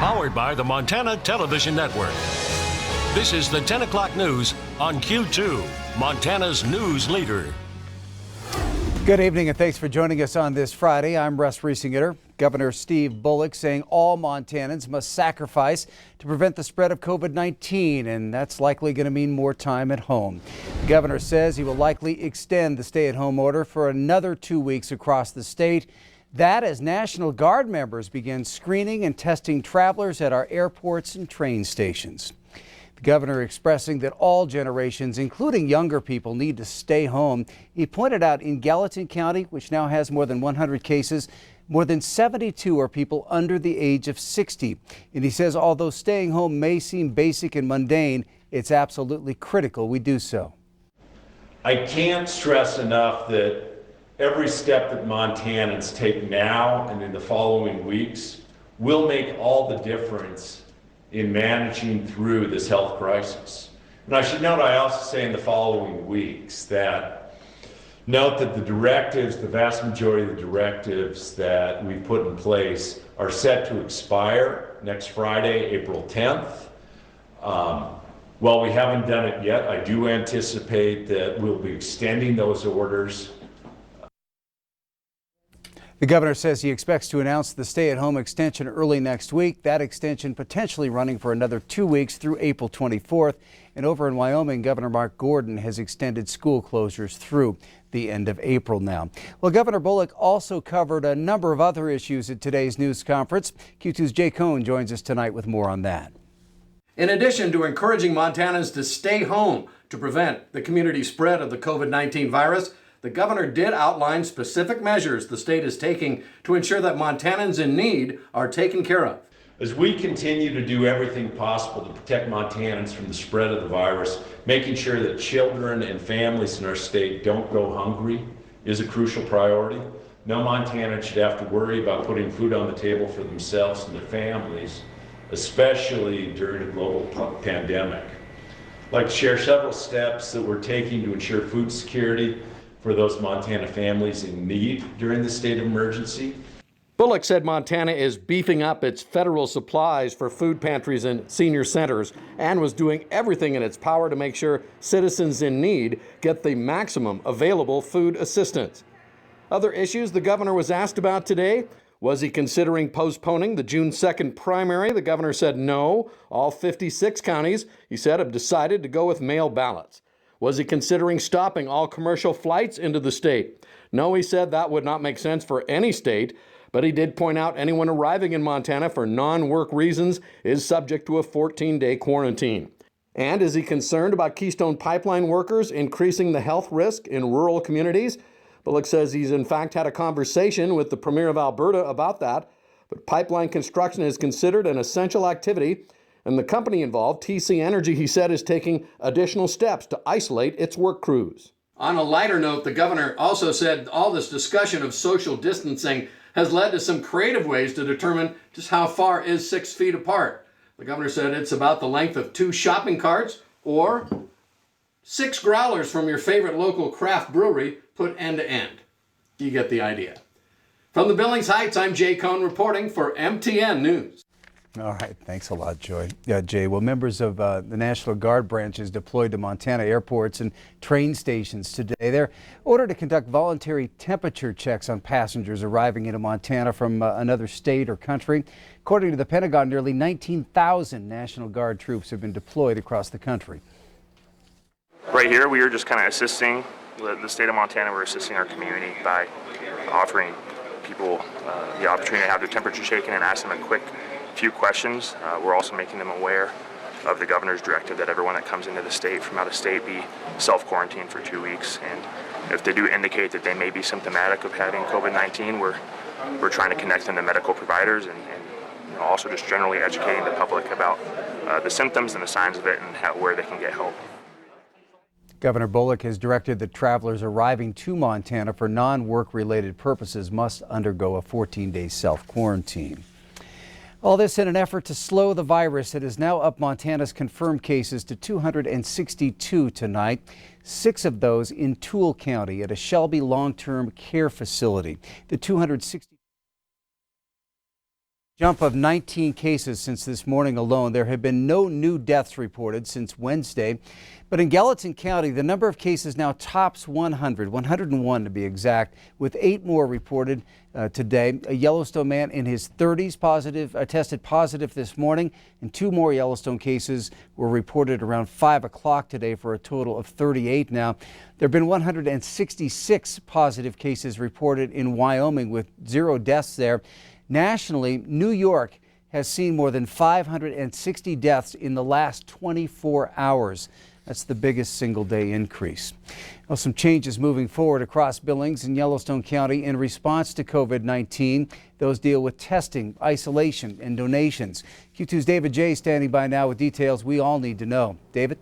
Powered by the Montana Television Network. This is the 10 o'clock news on Q2, Montana's news leader. Good evening and thanks for joining us on this Friday. I'm Russ Riesinger. Governor Steve Bullock saying all Montanans must sacrifice to prevent the spread of COVID-19, and that's likely going to mean more time at home. The governor says he will likely extend the stay-at-home order for another 2 weeks across the state. That as National Guard members begin screening and testing travelers at our airports and train stations. The governor expressing that all generations, including younger people, need to stay home. He pointed out in Gallatin County, which now has more than 100 cases, more than 72 are people under the age of 60. And he says although staying home may seem basic and mundane, it's absolutely critical we do so. I can't stress enough that every step that Montanans take now and in the following weeks will make all the difference in managing through this health crisis. And I should note, I also say in the following weeks that note that the directives, the vast majority of the directives that we've put in place are set to expire next Friday, April 10th. While we haven't done it yet, I do anticipate that we'll be extending those orders. The governor says he expects to announce the stay-at-home extension early next week. That extension potentially running for another 2 weeks through April 24th. And over in Wyoming, Governor Mark Gordon has extended school closures through the end of April now. Well, Governor Bullock also covered a number of other issues at today's news conference. Q2's Jay Cohn joins us tonight with more on that. In addition to encouraging Montanans to stay home to prevent the community spread of the COVID-19 virus, the governor did outline specific measures the state is taking to ensure that Montanans in need are taken care of. As we continue to do everything possible to protect Montanans from the spread of the virus, making sure that children and families in our state don't go hungry is a crucial priority. No Montanan should have to worry about putting food on the table for themselves and their families, especially during a global pandemic. I'd like to share several steps that we're taking to ensure food security for those Montana families in need during the state of emergency. Bullock said Montana is beefing up its federal supplies for food pantries and senior centers and was doing everything in its power to make sure citizens in need get the maximum available food assistance. Other issues the governor was asked about today: was he considering postponing the June 2nd primary? The governor said no. All 56 counties, he said, have decided to go with mail ballots. Was he considering stopping all commercial flights into the state? No, he said that would not make sense for any state, but he did point out anyone arriving in Montana for non-work reasons is subject to a 14-day quarantine. And is he concerned about Keystone Pipeline workers increasing the health risk in rural communities? Bullock says he's in fact had a conversation with the Premier of Alberta about that, but pipeline construction is considered an essential activity. And the company involved, TC Energy, he said, is taking additional steps to isolate its work crews. On a lighter note, the governor also said all this discussion of social distancing has led to some creative ways to determine just how far is 6 feet apart. The governor said it's about the length of 2 shopping carts or 6 growlers from your favorite local craft brewery put end to end. You get the idea. From the Billings Heights, I'm Jay Cohn reporting for MTN News. All right, thanks a lot, Jay. Well, members of the National Guard branches deployed to Montana airports and train stations today. They're ordered to conduct voluntary temperature checks on passengers arriving into Montana from another state or country. According to the Pentagon, nearly 19,000 National Guard troops have been deployed across the country. Right here, we are just kind of assisting the state of Montana. We're assisting our community by offering people the opportunity to have their temperature taken and ask them a quick few questions. We're also making them aware of the governor's directive that everyone that comes into the state from out of state be self-quarantined for 2 weeks. And if they do indicate that they may be symptomatic of having COVID-19, we're trying to connect them to medical providers and also just generally educating the public about the symptoms and the signs of it and where they can get help. Governor Bullock has directed that travelers arriving to Montana for non-work related purposes must undergo a 14-day self-quarantine. All this in an effort to slow the virus that is now up Montana's confirmed cases to 262 tonight. 6 of those in Toole County at a Shelby long-term care facility. The 260 Jump of 19 cases since this morning alone. There have been no new deaths reported since Wednesday. But in Gallatin County, the number of cases now tops 100, 101 to be exact, with 8 more reported today. A Yellowstone man in his 30s tested positive this morning, and 2 more Yellowstone cases were reported around 5 o'clock today for a total of 38 now. There have been 166 positive cases reported in Wyoming with 0 deaths there. Nationally, New York has seen more than 560 deaths in the last 24 hours. That's the biggest single-day increase. Well, some changes moving forward across Billings and Yellowstone County in response to COVID-19. Those deal with testing, isolation, and donations. Q2's David J. standing by now with details we all need to know. David?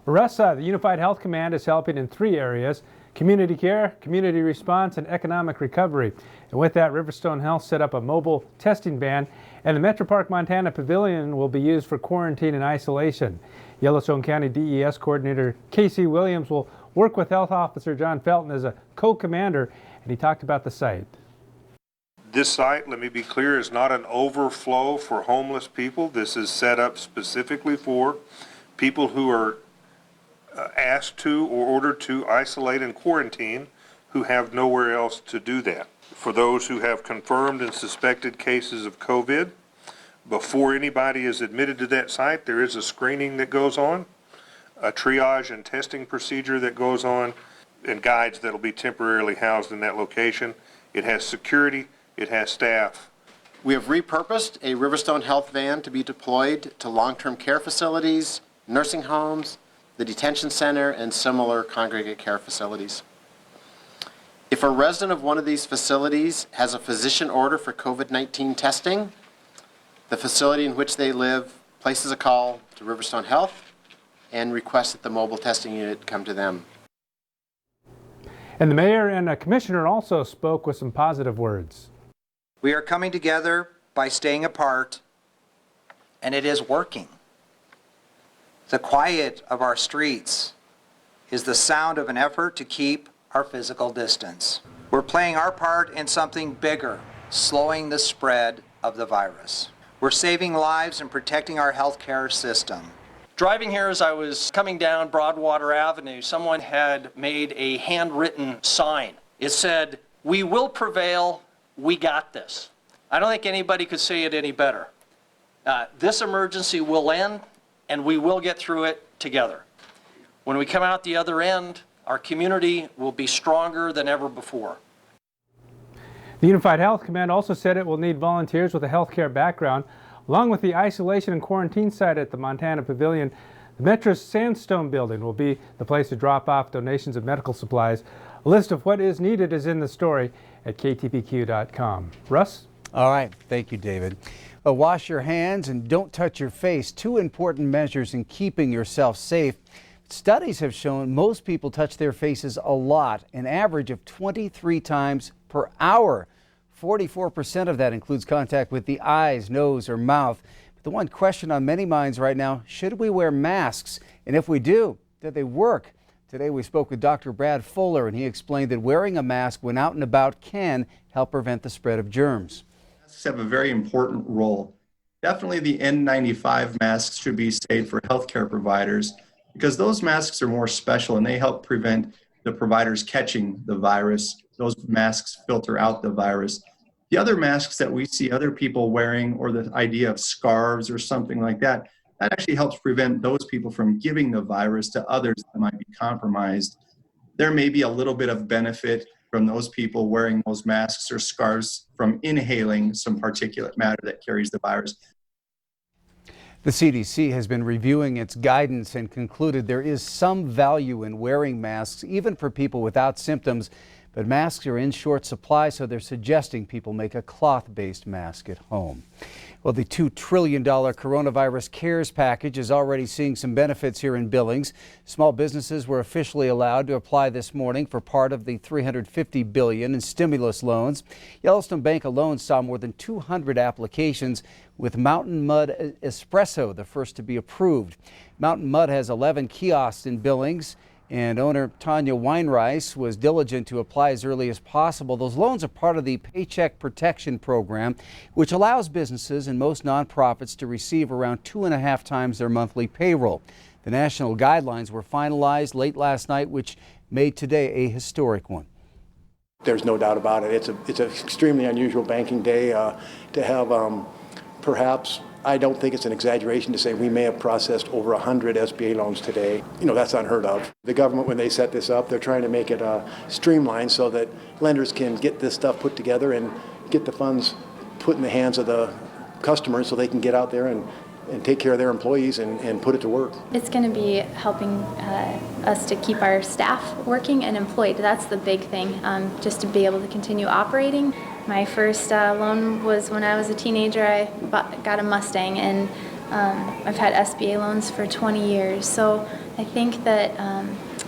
Russ, the Unified Health Command is helping in 3 areas: community care, community response, and economic recovery. And with that, Riverstone Health set up a mobile testing van, and the Metro Park, Montana Pavilion will be used for quarantine and isolation. Yellowstone County DES Coordinator Casey Williams will work with Health Officer John Felton as a co-commander, and he talked about the site. This site, let me be clear, is not an overflow for homeless people. This is set up specifically for people who are asked to or ordered to isolate and quarantine who have nowhere else to do that. For those who have confirmed and suspected cases of COVID, before anybody is admitted to that site, there is a screening that goes on, a triage and testing procedure that goes on, and guides that will be temporarily housed in that location. It has security, it has staff. We have repurposed a Riverstone Health van to be deployed to long-term care facilities, nursing homes, the detention center, and similar congregate care facilities. If a resident of one of these facilities has a physician order for COVID-19 testing, the facility in which they live places a call to Riverstone Health and requests that the mobile testing unit come to them. And the mayor and a commissioner also spoke with some positive words. We are coming together by staying apart, and it is working. The quiet of our streets is the sound of an effort to keep our physical distance. We're playing our part in something bigger, slowing the spread of the virus. We're saving lives and protecting our healthcare system. Driving here as I was coming down Broadwater Avenue, someone had made a handwritten sign. It said, "We will prevail, we got this." I don't think anybody could say it any better. This emergency will end, and we will get through it together. When we come out the other end, our community will be stronger than ever before. The Unified Health Command also said it will need volunteers with a healthcare background. Along with the isolation and quarantine site at the Montana Pavilion, the Metro's Sandstone building will be the place to drop off donations of medical supplies. A list of what is needed is in the story at ktpq.com. Russ? All right. Thank you, David. Wash your hands and don't touch your face. 2 important measures in keeping yourself safe. Studies have shown most people touch their faces a lot, an average of 23 times per hour. 44% of that includes contact with the eyes, nose, or mouth. But the one question on many minds right now, should we wear masks? And if we do they work? Today we spoke with Dr. Brad Fuller, and he explained that wearing a mask when out and about can help prevent the spread of germs. Masks have a very important role. Definitely the N95 masks should be saved for healthcare providers because those masks are more special and they help prevent the providers catching the virus. Those masks filter out the virus. The other masks that we see other people wearing, or the idea of scarves or something like that, that actually helps prevent those people from giving the virus to others that might be compromised. There may be a little bit of benefit from those people wearing those masks or scarves from inhaling some particulate matter that carries the virus. The CDC has been reviewing its guidance and concluded there is some value in wearing masks, even for people without symptoms. But masks are in short supply, so they're suggesting people make a cloth-based mask at home. Well, the $2 trillion coronavirus CARES package is already seeing some benefits here in Billings. Small businesses were officially allowed to apply this morning for part of the $350 billion in stimulus loans. Yellowstone Bank alone saw more than 200 applications, with Mountain Mud Espresso the first to be approved. Mountain Mud has 11 kiosks in Billings And owner Tanya Weinreis was diligent to apply as early as possible. Those loans are part of the Paycheck Protection Program, which allows businesses and most nonprofits to receive around 2.5 times their monthly payroll. The national guidelines were finalized late last night, which made today a historic one. There's no doubt about it. It's an extremely unusual banking day to have perhaps, I don't think it's an exaggeration to say we may have processed over 100 SBA loans today. You know, that's unheard of. The government, when they set this up, they're trying to make it streamlined so that lenders can get this stuff put together and get the funds put in the hands of the customers so they can get out there and take care of their employees and put it to work. It's going to be helping us to keep our staff working and employed. That's the big thing, just to be able to continue operating. My first loan was when I was a teenager. I got a Mustang, and I've had SBA loans for 20 years. So I think that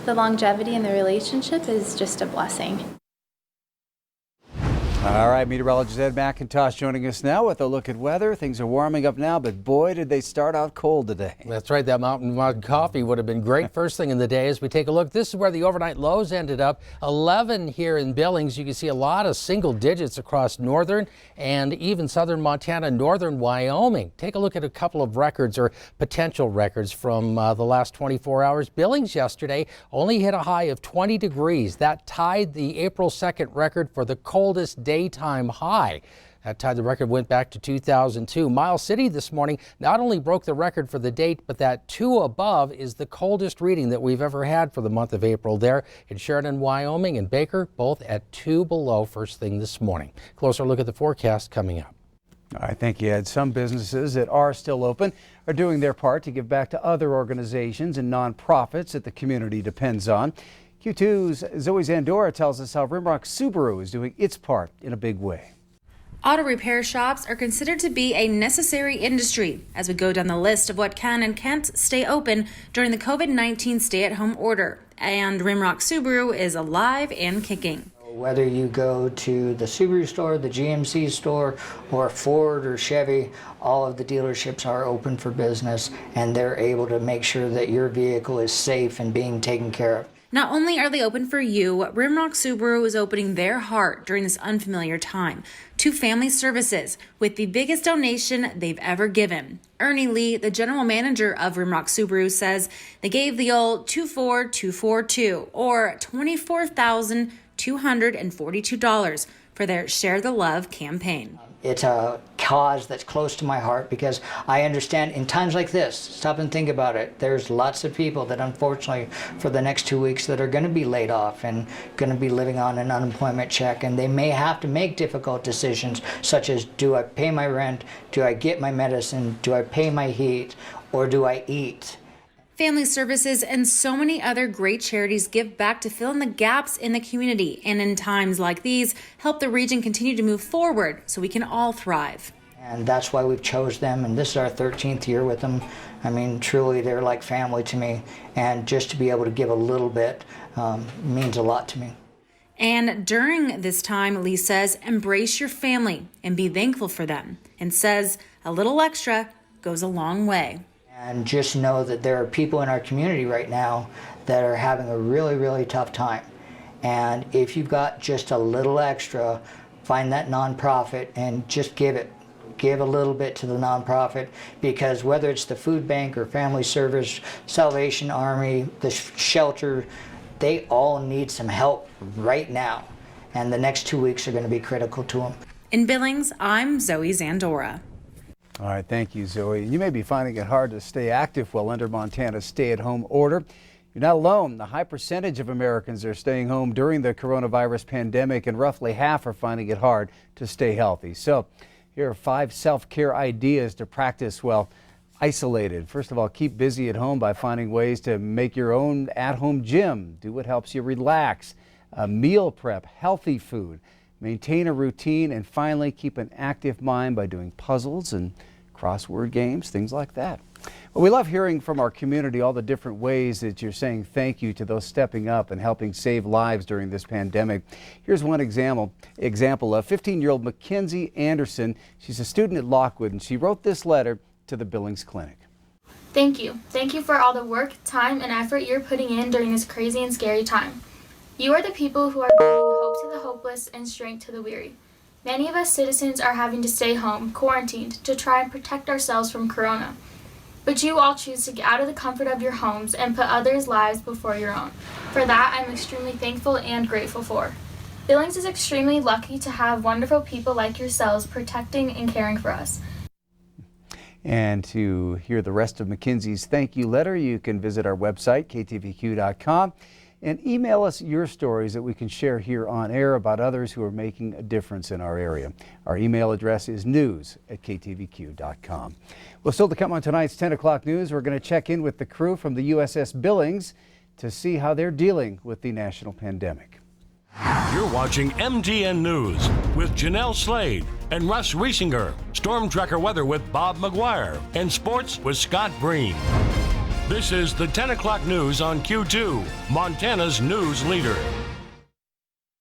the longevity in the relationship is just a blessing. All right, meteorologist Ed McIntosh joining us now with a look at weather. Things are warming up now, but boy, did they start out cold today. That's right. That mountain mud coffee would have been great. First thing in the day as we take a look, this is where the overnight lows ended up. 11 here in Billings. You can see a lot of single digits across northern and even southern Montana, northern Wyoming. Take a look at a couple of records or potential records from the last 24 hours. Billings yesterday only hit a high of 20 degrees. That tied the April 2nd record for the coldest daytime high. That time the record went back to 2002. Miles City this morning not only broke the record for the date, but that 2 above is the coldest reading that we've ever had for the month of April there in Sheridan, Wyoming, and Baker, both at 2 below first thing this morning. Closer look at the forecast coming up. All right, thank you, Ed. Some businesses that are still open are doing their part to give back to other organizations and nonprofits that the community depends on. Q2's Zoe Zandora tells us how Rimrock Subaru is doing its part in a big way. Auto repair shops are considered to be a necessary industry as we go down the list of what can and can't stay open during the COVID-19 stay-at-home order. And Rimrock Subaru is alive and kicking. Whether you go to the Subaru store, the GMC store, or Ford or Chevy, all of the dealerships are open for business, and they're able to make sure that your vehicle is safe and being taken care of. Not only are they open for you, Rimrock Subaru is opening their heart during this unfamiliar time to family services with the biggest donation they've ever given. Ernie Lee, the general manager of Rimrock Subaru, says they gave the old 24242 or $24,242 for their Share the Love campaign. It's a cause that's close to my heart because I understand in times like this, stop and think about it, there's lots of people that unfortunately for the next 2 weeks that are going to be laid off and going to be living on an unemployment check, and they may have to make difficult decisions such as, do I pay my rent, do I get my medicine, do I pay my heat, or do I eat? Family Services and so many other great charities give back to fill in the gaps in the community, and in times like these, help the region continue to move forward so we can all thrive. And that's why we've chose them, and this is our 13th year with them. I mean, truly, they're like family to me, and just to be able to give a little bit means a lot to me. And during this time, Lee says, embrace your family and be thankful for them, and says a little extra goes a long way. And just know that there are people in our community right now that are having a really, really tough time. And if you've got just a little extra, find that nonprofit and just give it. Give a little bit to the nonprofit, because whether it's the food bank or family service, Salvation Army, the shelter, they all need some help right now. And the next 2 weeks are going to be critical to them. In Billings, I'm Zoe Zandora. All right, thank you, Zoe. You may be finding it hard to stay active while under Montana's stay-at-home order. You're not alone. The high percentage of Americans are staying home during the coronavirus pandemic, and roughly half are finding it hard to stay healthy. So here are 5 self-care ideas to practice while isolated. First of all, keep busy at home by finding ways to make your own at-home gym. Do what helps you relax. Meal prep, healthy food. Maintain a routine, and finally keep an active mind by doing puzzles and crossword games, things like that. Well, we love hearing from our community all the different ways that you're saying thank you to those stepping up and helping save lives during this pandemic. Here's one example of 15-year-old Mackenzie Anderson. She's a student at Lockwood, and she wrote this letter to the Billings Clinic. Thank you. Thank you for all the work, time, and effort you're putting in during this crazy and scary time. You are the people who are bringing hope to the hopeless and strength to the weary. Many of us citizens are having to stay home, quarantined, to try and protect ourselves from corona. But you all choose to get out of the comfort of your homes and put others' lives before your own. For that, I'm extremely thankful and grateful for. Billings is extremely lucky to have wonderful people like yourselves protecting and caring for us. And to hear the rest of McKinsey's thank you letter, you can visit our website, ktvq.com, and email us your stories that we can share here on air about others who are making a difference in our area. Our email address is news@ktvq.com. Well, still to come on tonight's 10 o'clock news, we're going to check in with the crew from the USS Billings to see how they're dealing with the national pandemic. You're watching MTN News with Janelle Slade and Russ Riesinger, Storm Tracker weather with Bob McGuire, and sports with Scott Breen. This is the 10 o'clock news on Q2, Montana's news leader.